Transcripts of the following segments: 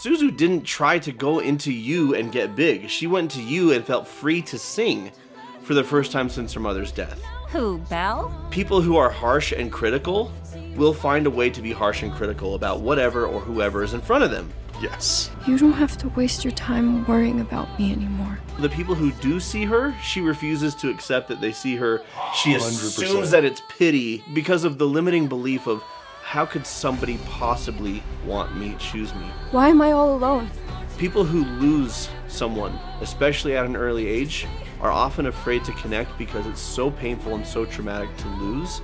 Suzu didn't try to go into you and get big. She went to you and felt free to sing for the first time since her mother's death. Who, Belle? People who are harsh and critical will find a way to be harsh and critical about whatever or whoever is in front of them. Yes. You don't have to waste your time worrying about me anymore. The people who do see her, she refuses to accept that they see her. She 100%. assumes that it's pity because of the limiting belief of how could somebody possibly want me, choose me? Why am I all alone? People who lose someone, especially at an early age, are often afraid to connect because it's so painful and so traumatic to lose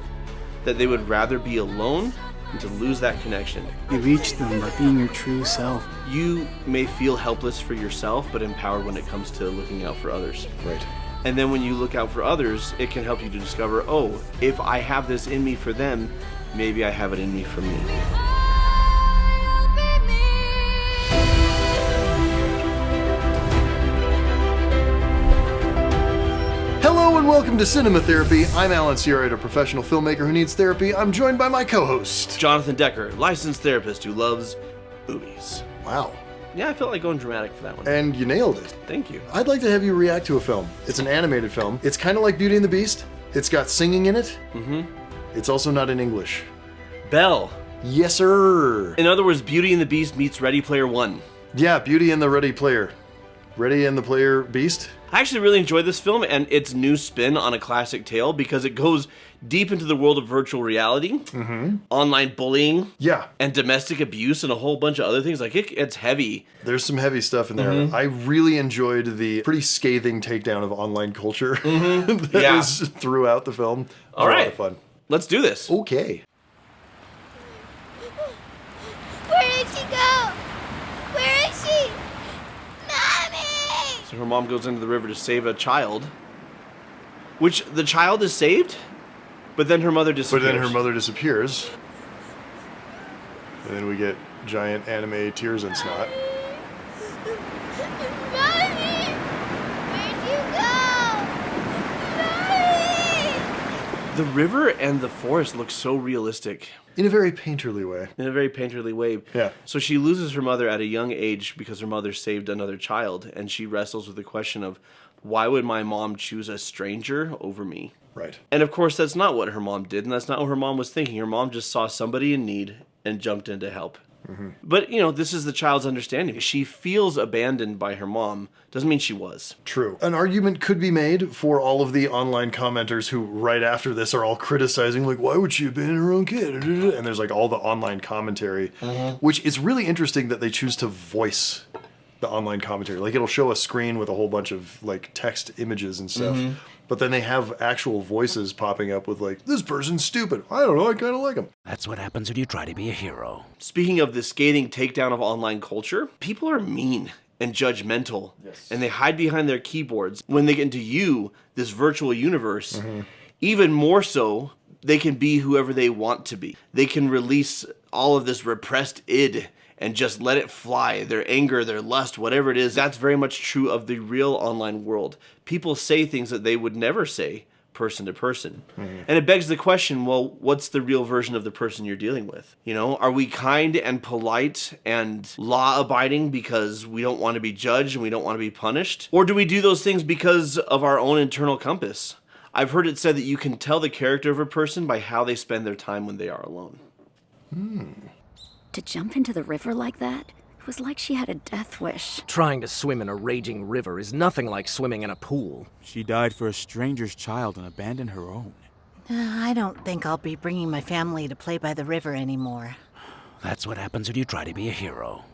that they would rather be alone than to lose that connection. You reach them by being your true self. You may feel helpless for yourself, but empowered when it comes to looking out for others. Right. And then when you look out for others, it can help you to discover, oh, if I have this in me for them, maybe I have it in me for me. Hello and welcome to Cinema Therapy. I'm Alan Sierra, a professional filmmaker who needs therapy. I'm joined by my co-host, Jonathan Decker, licensed therapist who loves movies. Wow. Yeah, I felt like going dramatic for that one. And you nailed it. Thank you. I'd like to have you react to a film. It's an animated film. It's kind of like Beauty and the Beast. It's got singing in it. Mm-hmm. It's also not in English. Belle. Yes, sir. In other words, Beauty and the Beast meets Ready Player One. Yeah, Beauty and the Ready Player. Ready and the Player Beast? I actually really enjoyed this film and its new spin on a classic tale because it goes deep into the world of virtual reality, online bullying, Yeah. and domestic abuse and a whole bunch of other things. Like, it's heavy. There's some heavy stuff in there. I really enjoyed the pretty scathing takedown of online culture that Yeah. was throughout the film. All A lot right. of fun. Let's do this. Okay. Where did she go? Where is she? Mommy! So her mom goes into the river to save a child, which the child is saved, but then her mother disappears. But then her mother disappears. And then we get giant anime tears and snot. Mommy! Where'd you go? Mommy! The river and the forest look so realistic In a very painterly way. in a very painterly way. Yeah. So she loses her mother at a young age because her mother saved another child, and she wrestles with the question of, why would my mom choose a stranger over me? Right. And of course, that's not what her mom did, and that's not what her mom was thinking. Her mom just saw somebody in need and jumped in to help. But, you know, this is the child's understanding. She feels abandoned by her mom. Doesn't mean she was. True. An argument could be made for all of the online commenters who, right after this, are all criticizing, like, why would she abandon her own kid? And there's, like, all the online commentary, which is really interesting that they choose to voice the online commentary. Like, it'll show a screen with a whole bunch of, like, text images and stuff. But then they have actual voices popping up with, like, this person's stupid. I don't know, I kind of like him. That's what happens when you try to be a hero. Speaking of the scathing takedown of online culture, people are mean and judgmental, and they hide behind their keyboards. When they get into you, this virtual universe, even more so, they can be whoever they want to be. They can release all of this repressed id and just let it fly, their anger, their lust, whatever it is. That's very much true of the real online world. People say things that they would never say person to person. And it begs the question, well, what's the real version of the person you're dealing with? You know, are we kind and polite and law-abiding because we don't want to be judged and we don't want to be punished? Or do we do those things because of our own internal compass? I've heard it said that you can tell the character of a person by how they spend their time when they are alone. To jump into the river like that? It was like she had a death wish. Trying to swim in a raging river is nothing like swimming in a pool. She died for a stranger's child and abandoned her own. I don't think I'll be bringing my family to play by the river anymore. That's what happens when you try to be a hero.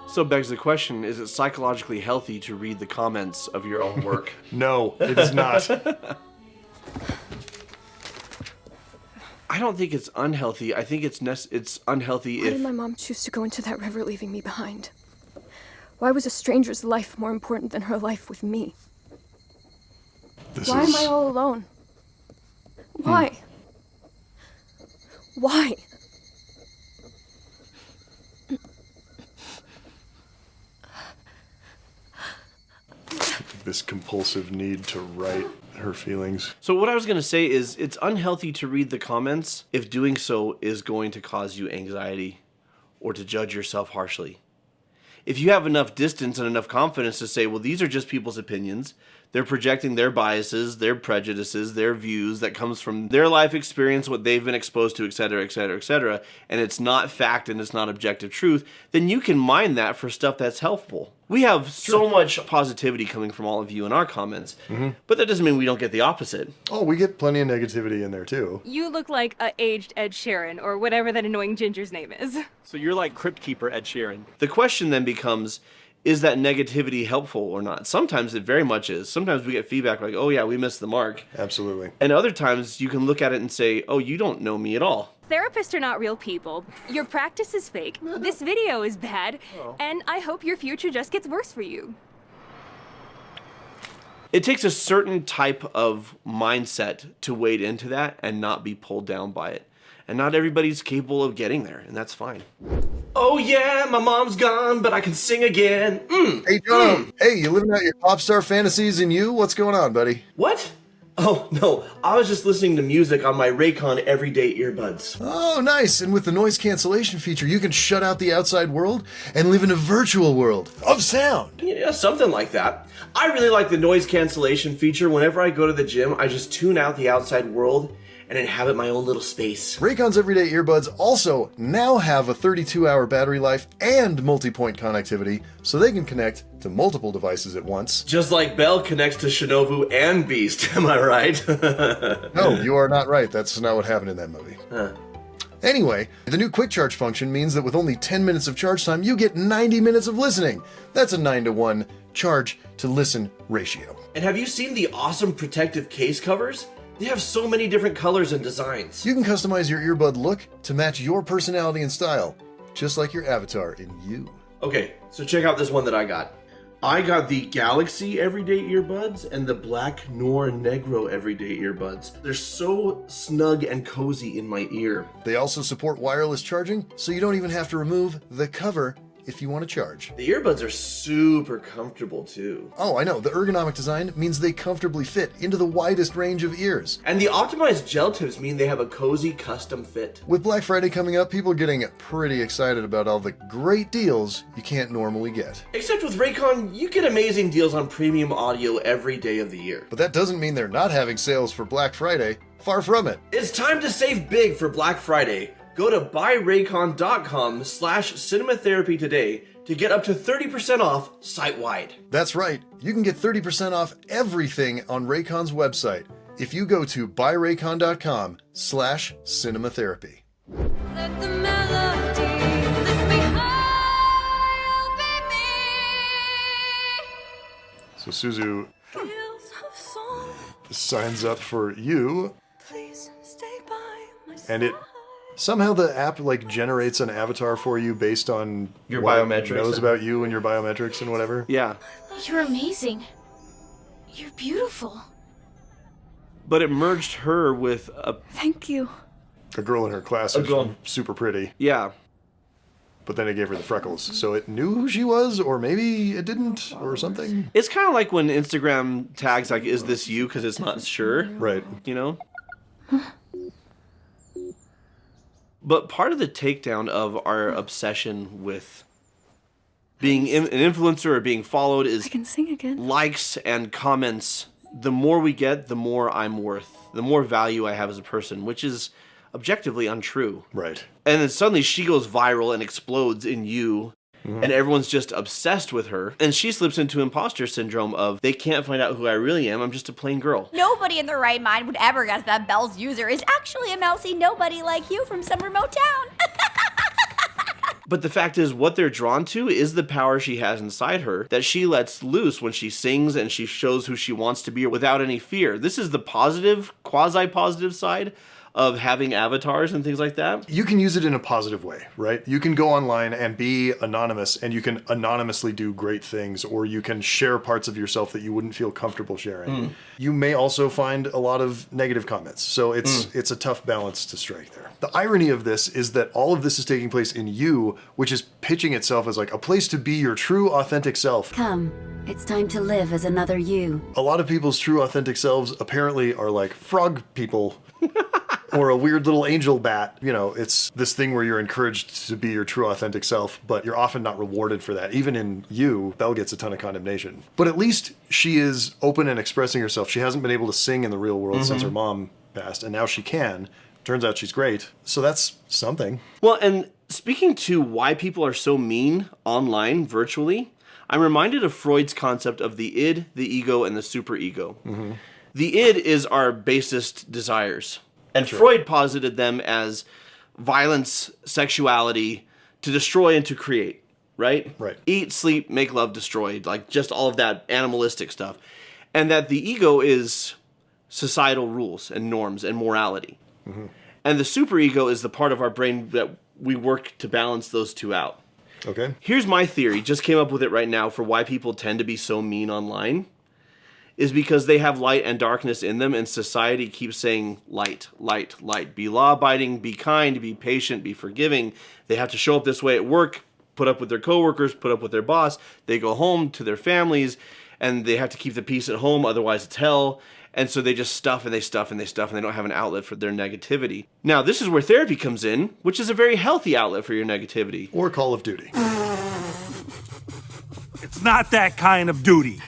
So it begs the question, is it psychologically healthy to read the comments of your own work? No, it is not. I don't think it's unhealthy. I think it's unhealthy Why did if... my mom choose to go into that river, leaving me behind? Why was a stranger's life more important than her life with me? Why am I all alone? Why? Why? This compulsive need to write. her feelings. So what I was going to say is it's unhealthy to read the comments if doing so is going to cause you anxiety or to judge yourself harshly. If you have enough distance and enough confidence to say, well, these are just people's opinions, they're projecting their biases, their prejudices, their views that comes from their life experience, what they've been exposed to, et cetera, et cetera, et cetera, and it's not fact and it's not objective truth, then you can mine that for stuff that's helpful. We have so much positivity coming from all of you in our comments, but that doesn't mean we don't get the opposite. Oh, we get plenty of negativity in there too. You look like a aged Ed Sheeran, or whatever that annoying ginger's name is. So you're like Crypt Keeper Ed Sheeran. The question then becomes, is that negativity helpful or not? Sometimes it very much is. Sometimes we get feedback like, oh yeah, we missed the mark. Absolutely. And other times you can look at it and say, oh, you don't know me at all. Therapists are not real people. Your practice is fake. This video is bad. And I hope your future just gets worse for you. It takes a certain type of mindset to wade into that and not be pulled down by it. And not everybody's capable of getting there, and that's fine. Oh yeah, my mom's gone, but I can sing again. Hey, John. Hey, you living out your pop star fantasies in you? What's going on, buddy? What? Oh, no, I was just listening to music on my Raycon Everyday Earbuds. Oh, nice. And with the noise cancellation feature, you can shut out the outside world and live in a virtual world of sound. Yeah, something like that. I really like the noise cancellation feature. Whenever I go to the gym, I just tune out the outside world and inhabit my own little space. Raycon's Everyday Earbuds also now have a 32-hour battery life and multi-point connectivity, so they can connect to multiple devices at once. Just like Belle connects to Shinobu and Beast, am I right? No, you are not right. That's not what happened in that movie. Anyway, the new quick charge function means that with only 10 minutes of charge time, you get 90 minutes of listening. That's a 9-to-1 charge to listen ratio. And have you seen the awesome protective case covers? They have so many different colors and designs. You can customize your earbud look to match your personality and style, just like your avatar in you. Okay, so check out this one that I got. I got the Galaxy Everyday Earbuds and the Black Noir Negro Everyday Earbuds. They're so snug and cozy in my ear. They also support wireless charging, so you don't even have to remove the cover if you want to charge. The earbuds are super comfortable too. Oh, I know. The ergonomic design means they comfortably fit into the widest range of ears. And the optimized gel tips mean they have a cozy custom fit. With Black Friday coming up, people are getting pretty excited about all the great deals you can't normally get. Except with Raycon, you get amazing deals on premium audio every day of the year. But that doesn't mean they're not having sales for Black Friday. Far from it. It's time to save big for Black Friday. Go to buyraycon.com/cinematherapy today to get up to 30% off site-wide. That's right. You can get 30% off everything on Raycon's website if you go to buyraycon.com/cinematherapy. Let the melody lift me high, So Suzu Fields of song, signs up for you, please stay by my side. and it somehow the app like generates an avatar for you based on Your what it biometrics. knows about you and your biometrics and whatever. Yeah. You're amazing. You're beautiful. But it merged her with a... Thank you. A girl in her class who's super pretty, Yeah. but then it gave her the freckles, so it knew who she was, or maybe it didn't, or something. It's kind of like when Instagram tags like, is this you? Because it's not sure. Right. You know? But part of the takedown of our obsession with being an influencer or being followed is I can sing again. likes and comments. The more we get, the more I'm worth. The more value I have as a person, which is objectively untrue. Right. And then suddenly she goes viral and explodes in you. And everyone's just obsessed with her. And she slips into imposter syndrome of, they can't find out who I really am. I'm just a plain girl. Nobody in their right mind would ever guess that Belle's user is actually a mousy nobody like you from some remote town. But the fact is, what they're drawn to is the power she has inside her that she lets loose when she sings and she shows who she wants to be without any fear. This is the positive, quasi-positive side of having avatars and things like that. You can use it in a positive way, right? You can go online and be anonymous, and you can anonymously do great things, or you can share parts of yourself that you wouldn't feel comfortable sharing. You may also find a lot of negative comments, so it's a tough balance to strike there. The irony of this is that all of this is taking place in You, which is pitching itself as like a place to be your true, authentic self. Come, it's time to live as another you. A lot of people's true, authentic selves apparently are like frog people. Or a weird little angel bat. You know, it's this thing where you're encouraged to be your true authentic self, but you're often not rewarded for that. Even in You, Belle gets a ton of condemnation. But at least she is open and expressing herself. She hasn't been able to sing in the real world since her mom passed, and now she can. Turns out she's great. So that's something. Well, and speaking to why people are so mean online, virtually, I'm reminded of Freud's concept of the id, the ego, and the superego. The id is our basest desires. And Freud posited them as violence, sexuality, to destroy and to create, right? Right. Eat, sleep, make love, destroy, like just all of that animalistic stuff. And that the ego is societal rules and norms and morality. And the superego is the part of our brain that we work to balance those two out. Okay. Here's my theory, just came up with it right now, for why people tend to be so mean online. Is because they have light and darkness in them, and society keeps saying light, light, light. Be law-abiding, be kind, be patient, be forgiving. They have to show up this way at work, put up with their coworkers, put up with their boss. They go home to their families, and they have to keep the peace at home, otherwise it's hell. And so they just stuff and they stuff and they stuff, and they don't have an outlet for their negativity. Now, this is where therapy comes in, which is a very healthy outlet for your negativity. Or Call of Duty. It's not that kind of duty.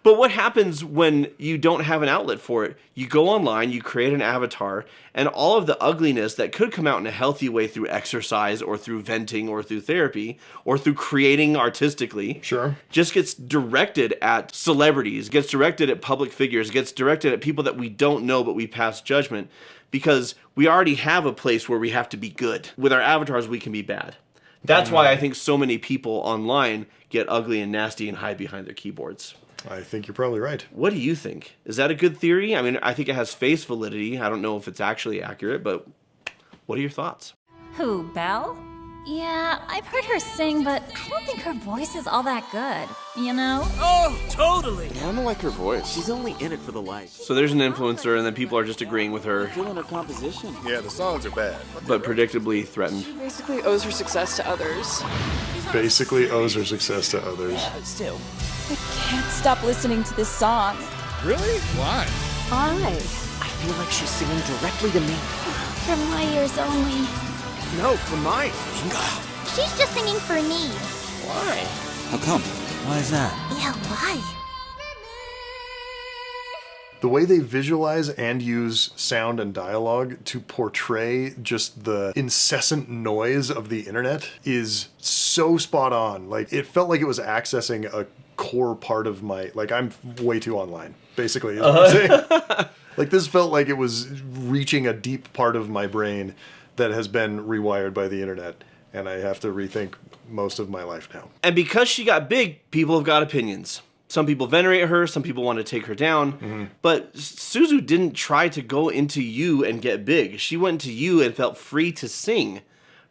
But what happens when you don't have an outlet for it? You go online, you create an avatar, and all of the ugliness that could come out in a healthy way through exercise or through venting or through therapy or through creating artistically just gets directed at celebrities, gets directed at public figures, gets directed at people that we don't know but we pass judgment, because we already have a place where we have to be good. With our avatars, we can be bad. That's why I think so many people online get ugly and nasty and hide behind their keyboards. I think you're probably right. What do you think? Is that a good theory? I mean, I think it has face validity. I don't know if it's actually accurate, but what are your thoughts? Who, Belle? Yeah, I've heard her sing, but I don't think her voice is all that good, you know? Oh, totally. I don't like her voice. She's only in it for the lights. So there's an influencer, and then people are just agreeing with her, Feeling her composition. Yeah, the songs are bad. but predictably threatened. She basically owes her success to others. Basically owes her success to others. Still. I can't stop listening to this song. Really? Why? Why? I feel like she's singing directly to me. For my ears only. No, for mine. She's just singing for me. Why? How come? Why is that? Yeah, why? The way they visualize and use sound and dialogue to portray just the incessant noise of the internet is so spot on. Like, it felt like it was accessing a core part of my, like, I'm way too online, basically, is what I'm saying. Like, this felt like it was reaching a deep part of my brain that has been rewired by the internet, and I have to rethink most of my life now. And because she got big, people have got opinions. Some people venerate her, some people want to take her down. But Suzu didn't try to go into You and get big. She went to You and felt free to sing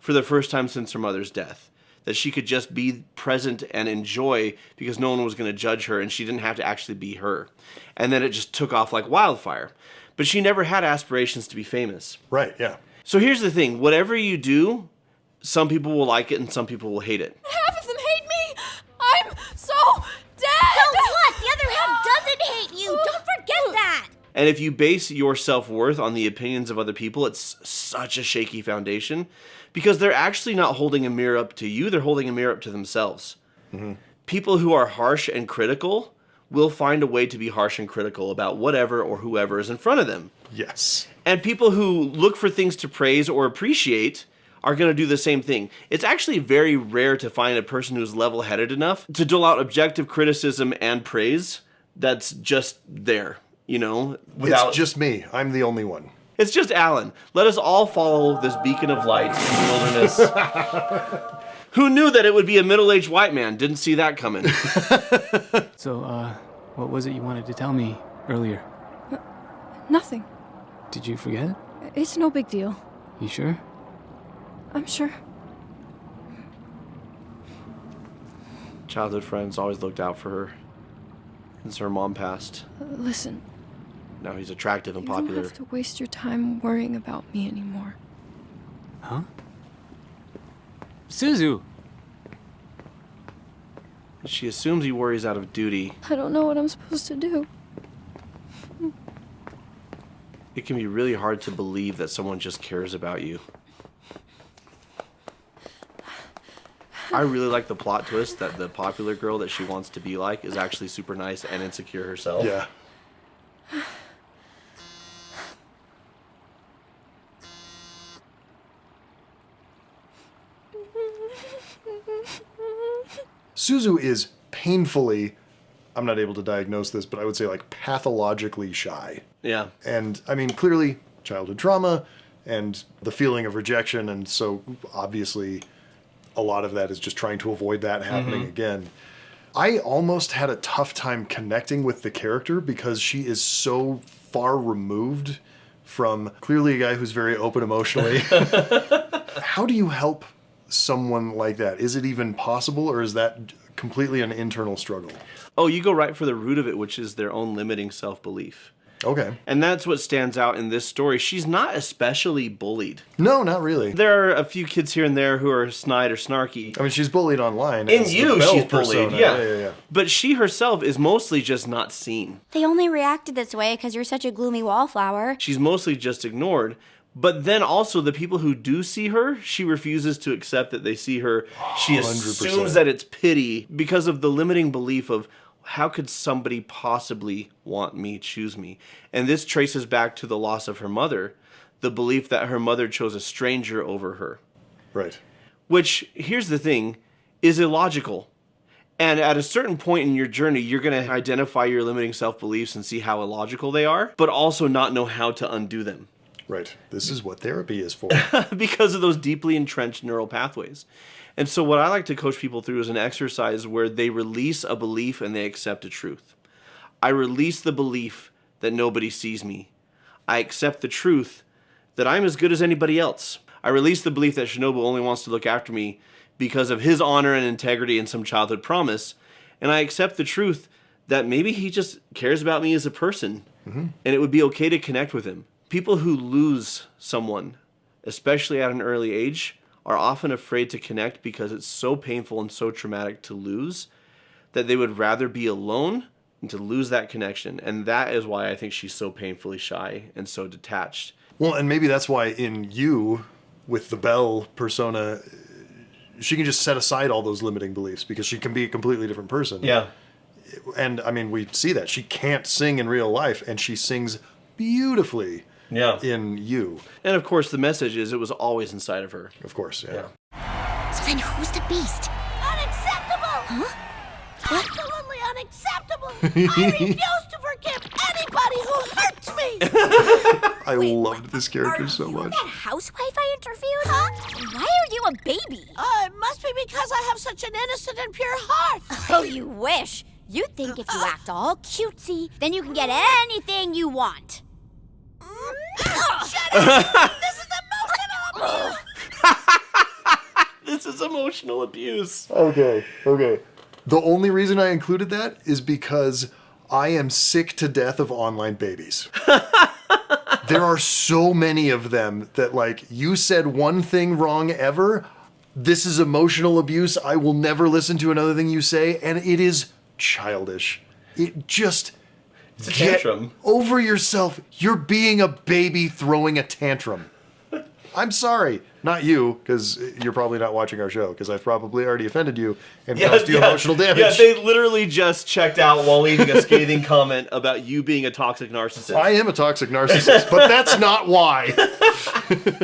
for the first time since her mother's death. That she could just be present and enjoy because no one was going to judge her, and she didn't have to actually be her. And then it just took off like wildfire. But she never had aspirations to be famous. Right, yeah. So here's the thing. Whatever you do, some people will like it and some people will hate it. Half of them hate me! I'm so dead! So what? The other half doesn't hate you. Don't forget that. And if you base your self-worth on the opinions of other people, it's such a shaky foundation because they're actually not holding a mirror up to you. They're holding a mirror up to themselves. People who are harsh and critical will find a way to be harsh and critical about whatever or whoever is in front of them. Yes. And people who look for things to praise or appreciate are going to do the same thing. It's actually very rare to find a person who's level-headed enough to dole out objective criticism and praise that's just there, you know? It's just me. I'm the only one. It's just Alan. Let us all follow this beacon of light in the wilderness. Who knew that it would be a middle-aged white man? Didn't see that coming. So, what was it you wanted to tell me earlier? Nothing. Did you forget? It's no big deal. You sure? I'm sure. Childhood friends always looked out for her. Since her mom passed. Listen. Now he's attractive and You popular. don't have to waste your time worrying about me anymore. Huh? Suzu! She assumes he worries out of duty. I don't know what I'm supposed to do. It can be really hard to believe that someone just cares about you. I really like the plot twist that the popular girl that she wants to be like is actually super nice and insecure herself. Yeah. Suzu is painfully, I'm not able to diagnose this, but I would say like pathologically shy. Yeah. And I mean, clearly childhood trauma and the feeling of rejection. And so obviously a lot of that is just trying to avoid that happening again. I almost had a tough time connecting with the character because she is so far removed from clearly a guy who's very open emotionally. How do you help someone like that? Is it even possible, or is that completely an internal struggle? Oh, you go right for the root of it, which is their own limiting self-belief. Okay. And that's what stands out in this story. She's not especially bullied. No, not really. There are a few kids here and there who are snide or snarky. I mean, she's bullied online. In as the you, Belle she's bullied, persona. yeah. But she herself is mostly just not seen. They only reacted this way because you're such a gloomy wallflower. She's mostly just ignored. But then also the people who do see her, she refuses to accept that they see her. She 100%. assumes that it's pity because of the limiting belief of, how could somebody possibly want me, choose me? And this traces back to the loss of her mother, the belief that her mother chose a stranger over her. Right. Which, here's the thing, is illogical. And at a certain point in your journey, you're going to identify your limiting self-beliefs and see how illogical they are, but also not know how to undo them. Right. This is what therapy is for. Because of those deeply entrenched neural pathways. And so what I like to coach people through is an exercise where they release a belief and they accept a truth. I release the belief that nobody sees me. I accept the truth that I'm as good as anybody else. I release the belief that Shinobu only wants to look after me because of his honor and integrity and some childhood promise. And I accept the truth that maybe he just cares about me as a person. And it would be okay to connect with him. People who lose someone, especially at an early age, are often afraid to connect because it's so painful and so traumatic to lose that they would rather be alone than to lose that connection. And that is why I think she's so painfully shy and so detached. Well, and maybe that's why in you, with the Belle persona, she can just set aside all those limiting beliefs because she can be a completely different person. Yeah. And I mean, we see that. She can't sing in real life, and she sings beautifully in you. And of course, the message is it was always inside of her. Of course, yeah. So then who's the beast? Unacceptable! Huh? Absolutely unacceptable! I refuse to forgive anybody who hurts me! I loved this character so much. That housewife I interviewed? Huh? Why are you a baby? It must be because I have such an innocent and pure heart. Oh, you wish. You think if you act all cutesy, then you can get anything you want. Shut up! This is emotional abuse! This is emotional abuse. Okay. The only reason I included that is because I am sick to death of online babies. There are so many of them that, like, you said one thing wrong ever, this is emotional abuse, I will never listen to another thing you say, and it is childish. It just... It's a tantrum. Over yourself. You're being a baby throwing a tantrum. I'm sorry. Not you, because you're probably not watching our show, because I've probably already offended you and caused you emotional damage. Yeah, they literally just checked out while leaving a scathing comment about you being a toxic narcissist. I am a toxic narcissist, but that's not why.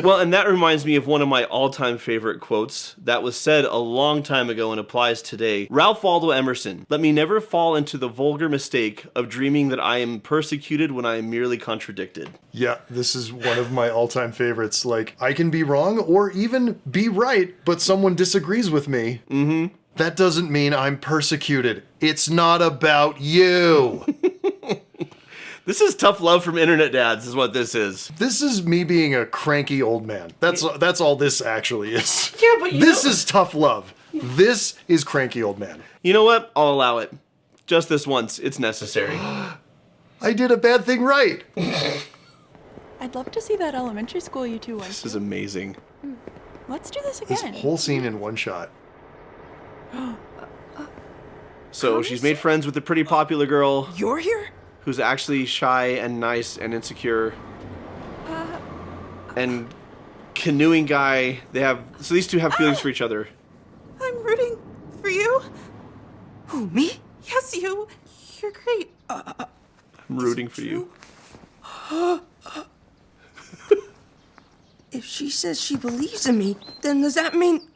Well, and that reminds me of one of my all-time favorite quotes that was said a long time ago and applies today. Ralph Waldo Emerson, "Let me never fall into the vulgar mistake of dreaming that I am persecuted when I am merely contradicted." Yeah, this is one of my all-time favorites. Like, I can be wrong or even be right, but someone disagrees with me. That doesn't mean I'm persecuted. It's not about you. This is tough love from internet dads, is what this is. This is me being a cranky old man. That's all this actually is. Yeah, but this is tough love. This is cranky old man. You know what? I'll allow it. Just this once. It's necessary. I did a bad thing right. I'd love to see that elementary school you two went This to. is amazing. Let's do this This again. whole scene in one shot. So she's made friends with a pretty popular girl. You're here? Who's actually shy and nice and insecure. And canoeing guy, so these two have feelings for each other. I'm rooting for you. Who, me? Yes, you. You're great. I'm rooting for you. If she says she believes in me, then does that mean...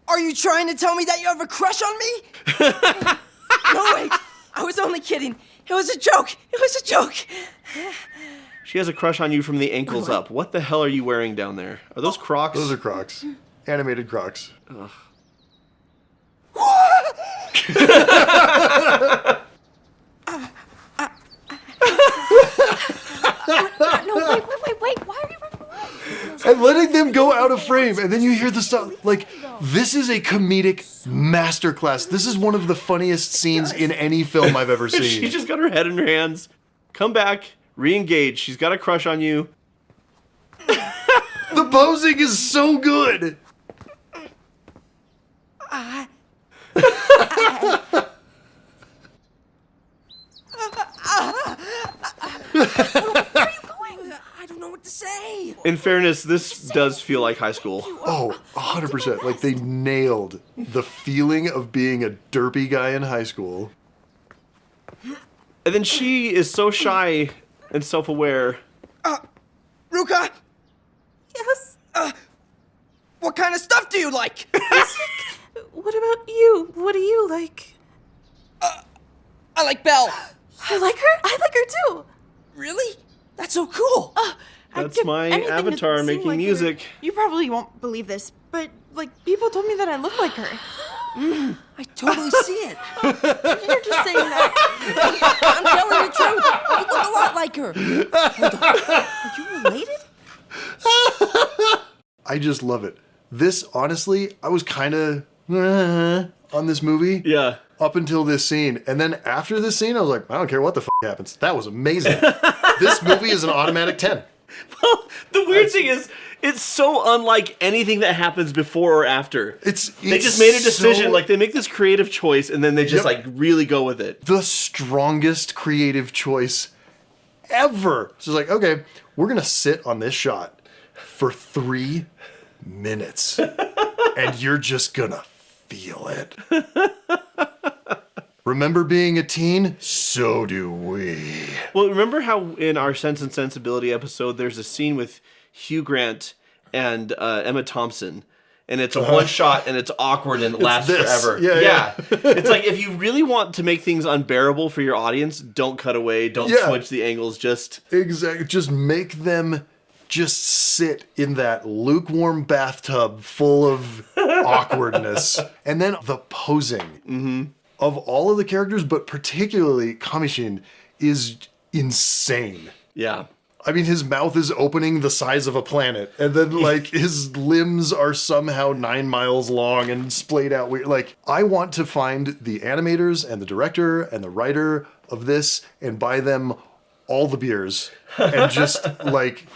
Are you trying to tell me that you have a crush on me? No, wait. I was only kidding. It was a joke. It was a joke. She has a crush on you from the ankles up. What the hell are you wearing down there? Are those Crocs? Those are Crocs. Animated Crocs. Ugh. No, wait. Why are you running away? And letting them go out of frame, and then you hear the stuff. Like, this is a comedic masterclass. This is one of the funniest scenes in any film I've ever seen. She just got her head in her hands. Come back, re-engage. She's got a crush on you. The posing is so good. I don't know what to say. In fairness, this does feel like high school. Oh, 100%. Like, they nailed the feeling of being a derpy guy in high school. And then she is so shy and self-aware. Ruka? Yes? What kind of stuff do you like? What about you? What do you like? I like Belle. You like her? I like her too. Really? That's so cool. That's my avatar making music. You probably won't believe this, but like people told me that I look like her. I totally see it. You're just saying that. I'm telling the truth. You look a lot like her. Hold on. Are you related? I just love it. This, honestly, I was kind of on this movie. Yeah. Up until this scene. And then after this scene, I was like, I don't care what the happens. That was amazing. This movie is an automatic 10. Well, the weird thing is, it's so unlike anything that happens before or after. They just made a decision, like they make this creative choice and then they just like really go with it. The strongest creative choice ever. So it's like, okay, we're going to sit on this shot for 3 minutes and you're just going to feel it. Remember being a teen? So do we. Well, remember how in our Sense and Sensibility episode, there's a scene with Hugh Grant and Emma Thompson, and it's a one shot and it's awkward and it lasts forever. Yeah. It's like if you really want to make things unbearable for your audience, don't cut away, don't switch the angles, just exactly, just make them just sit in that lukewarm bathtub full of awkwardness. And then the posing of all of the characters, but particularly Kamishin, is insane. Yeah. I mean, his mouth is opening the size of a planet, and then, like, his limbs are somehow 9 miles long and splayed out weird. Like, I want to find the animators and the director and the writer of this and buy them all the beers and just, like,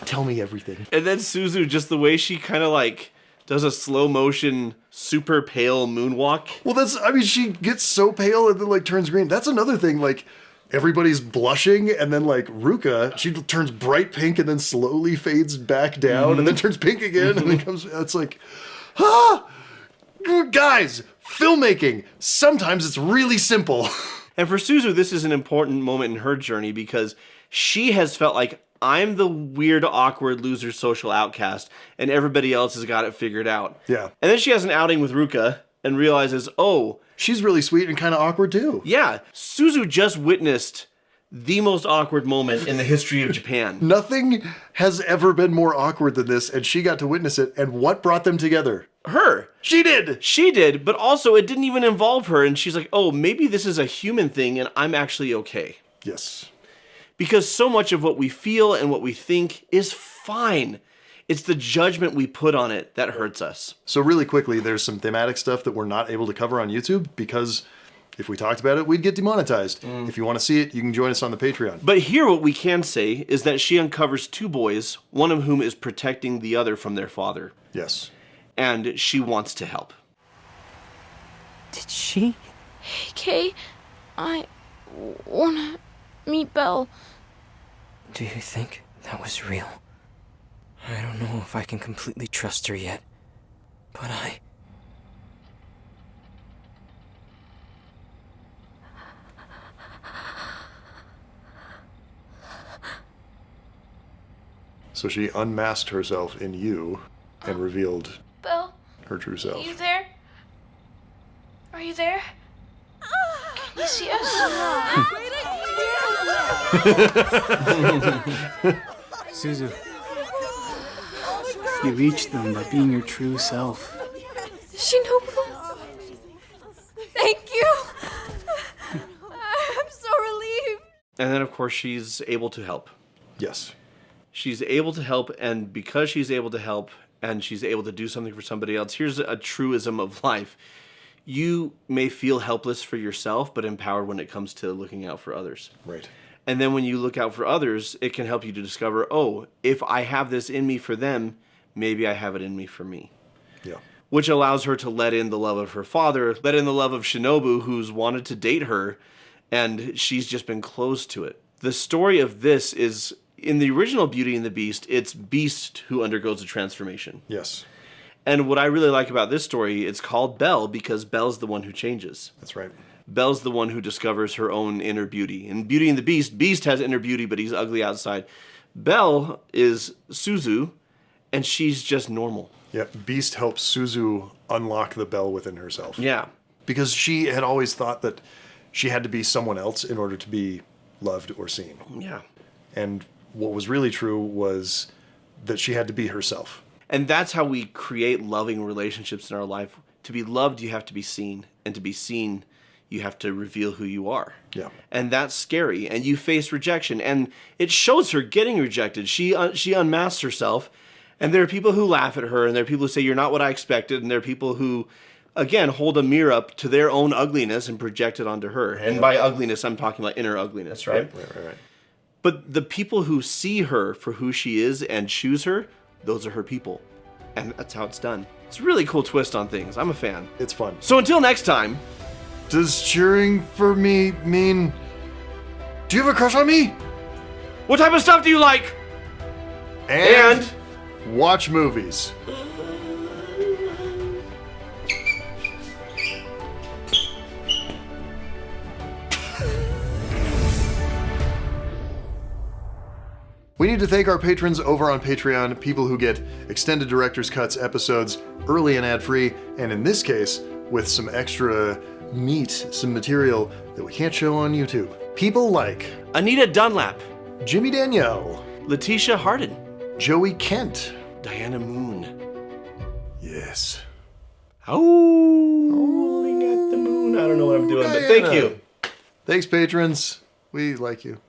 tell me everything. And then Suzu, just the way she kind of, like, does a slow motion, super pale moonwalk. Well, she gets so pale and then, like, turns green. That's another thing, like, everybody's blushing, and then, like, Ruka, she turns bright pink and then slowly fades back down and then turns pink again and then comes, it's like, guys, filmmaking, sometimes it's really simple. And for Suzu, this is an important moment in her journey because she has felt like, I'm the weird, awkward, loser, social outcast, and everybody else has got it figured out. Yeah. And then she has an outing with Ruka and realizes, oh, she's really sweet and kind of awkward too. Yeah. Suzu just witnessed the most awkward moment in the history of Japan. Nothing has ever been more awkward than this, and she got to witness it. And what brought them together? Her. She did. She did, but also it didn't even involve her. And she's like, oh, maybe this is a human thing and I'm actually okay. Yes. Because so much of what we feel and what we think is fine. It's the judgment we put on it that hurts us. So really quickly, there's some thematic stuff that we're not able to cover on YouTube because if we talked about it, we'd get demonetized. If you want to see it, you can join us on the Patreon. But here what we can say is that she uncovers two boys, one of whom is protecting the other from their father. Yes. And she wants to help. Did she? Hey, Kay. I wanna meet Belle. Do you think that was real? I don't know if I can completely trust her yet, but I... So she unmasked herself in you and revealed Belle, her true self. are you there? Are you there? Can you see us? Suzu, you reached them by being your true self. Shinobu? Thank you! I'm so relieved. And then, of course, she's able to help. Yes. She's able to help, and because she's able to help and she's able to do something for somebody else, here's a truism of life. You may feel helpless for yourself, but empowered when it comes to looking out for others. Right. And then when you look out for others, it can help you to discover, oh, if I have this in me for them, maybe I have it in me for me. Yeah. Which allows her to let in the love of her father, let in the love of Shinobu, who's wanted to date her, and she's just been closed to it. The story of this is, in the original Beauty and the Beast, it's Beast who undergoes a transformation. Yes. And what I really like about this story, it's called Belle because Belle's the one who changes. That's right. Belle's the one who discovers her own inner beauty. In Beauty and the Beast, Beast has inner beauty, but he's ugly outside. Belle is Suzu, and she's just normal. Yeah, Beast helps Suzu unlock the Belle within herself. Yeah. Because she had always thought that she had to be someone else in order to be loved or seen. Yeah. And what was really true was that she had to be herself. And that's how we create loving relationships in our life. To be loved, you have to be seen. And to be seen, you have to reveal who you are. Yeah. And that's scary. And you face rejection. And it shows her getting rejected. She unmasks herself. And there are people who laugh at her. And there are people who say, you're not what I expected. And there are people who, again, hold a mirror up to their own ugliness and project it onto her. And by ugliness, I'm talking about inner ugliness, right? Right. But the people who see her for who she is and choose her, those are her people. And that's how it's done. It's a really cool twist on things. I'm a fan. It's fun. So until next time. Does cheering for me mean... Do you have a crush on me? What type of stuff do you like? And watch movies. We need to thank our patrons over on Patreon, people who get extended director's cuts episodes early and ad-free, and in this case, with some extra meat, some material that we can't show on YouTube. People like Anita Dunlap, Jimmy Danielle, Letitia Harden, Joey Kent, Diana Moon. Yes. Howling at the moon. I don't know what I'm doing, but thank you. Thanks, patrons. We like you.